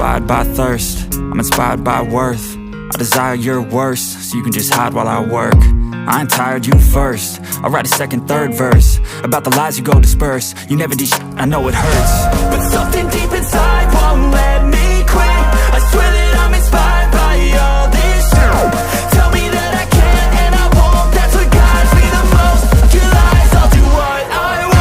inspired by thirst, I'm inspired by worth. I desire your worst, so you can just hide while I work. I ain't tired, you first. I'll write a second, third verse about the lies you go disperse. You never did shit, I know it hurts, but something deep inside won't let me quit. I swear that I'm inspired by all this shit. Tell me that I can't and I won't. That's what guides me the most. Your lies, I'll do what I want.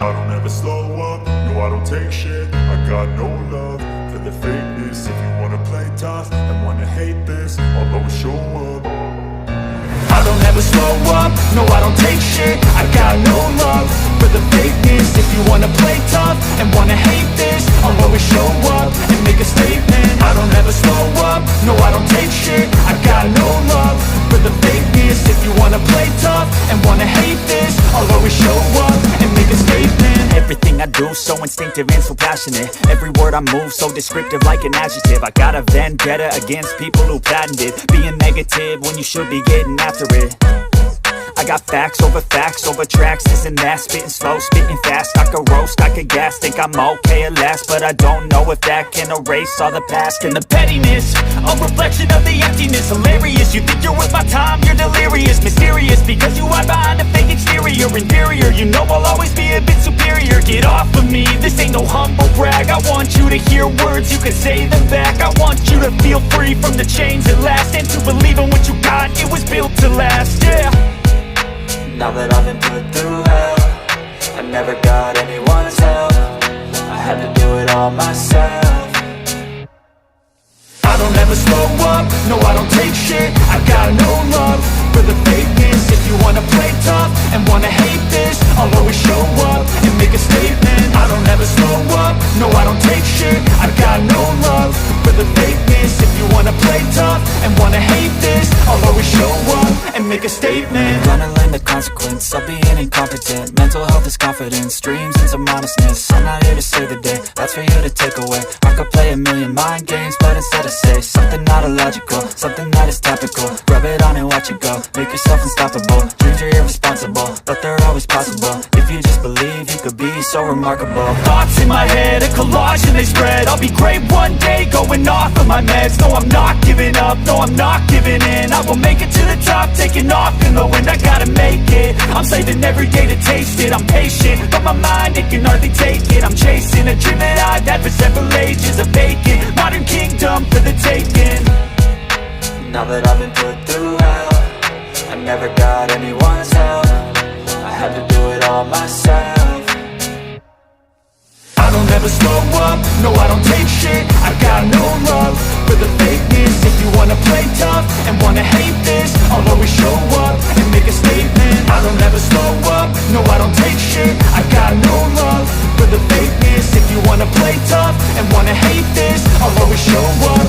I don't ever slow up, no I don't take shit. I got no love for the fakeness. If you wanna play tough and wanna hate this, I'll always show up. I don't ever slow up, no I don't take shit. I got no love for the fakeness. If you wanna play tough and wanna hate this, I'll always show up and make a statement. I don't ever slow up, no I don't take shit. I got no love for the fakeness. If you wanna play tough and wanna hate this, I'll always show up and make a statement. Everything I do so instinctive and so passionate. Every word I move so descriptive like an adjective. I got a vendetta against people who patented being negative when you should be getting after it. I got facts over tracks, this and that. Spitting slow, spitting fast, I could roast, I could gas. Think I'm okay at last, but I don't know if that can erase all the past. And the pettiness, a reflection of the emptiness. Hilarious, you think you're worth my time, you're delirious. Mysterious, because you hide behind a fake exterior. Inferior, you know I'll always be a bit superior. Get off of me, this ain't no humble brag. I want you to hear words, you can say them back. I want you to feel free from the chains at last, and to believe in what you got, it was built to last, yeah. Now that I've been put through hell, I never got anyone's help. I had to do it all myself. I don't ever slow up, no I don't take shit. I got no love for the fakeness. If you wanna play tough and wanna hate this, I'll always show up and make a statement. I don't ever slow up, no I don't take shit. I got no love for the fakeness. If you wanna play tough and wanna hate this, I'll always show up and make a statement. Gonna learn the consequence of being incompetent. Mental health is confidence, dreams and some honestness. I'm not here to save the day, that's for you to take away. I could play a million mind games, but instead I say something not illogical, something that is topical. Rub it on and watch it go, make yourself unstoppable. Dreams are irresponsible, but they're always possible. If you just believe, you could be so remarkable. Thoughts in my head, a collage and they spread. I'll be great one day, going off of my meds. No, I'm not giving up, no, I'm not giving in. I will make it to the top, taking off in the wind. I gotta make it, I'm saving every day to taste it. I'm patient, but my mind, it can hardly take it. I'm chasing a dream that I've had for several ages. A vacant, modern kingdom for the taking. Now that I've been put through hell, I never got anyone's help. I had to do it all myself. I don't ever slow up, no I don't take shit. I got no love for the fakeness. If you wanna play tough and wanna hate this, I'll always show up and make a statement. I don't ever slow up, no I don't take shit. I got no love for the fakeness. If you wanna play tough and wanna hate this, I'll always show up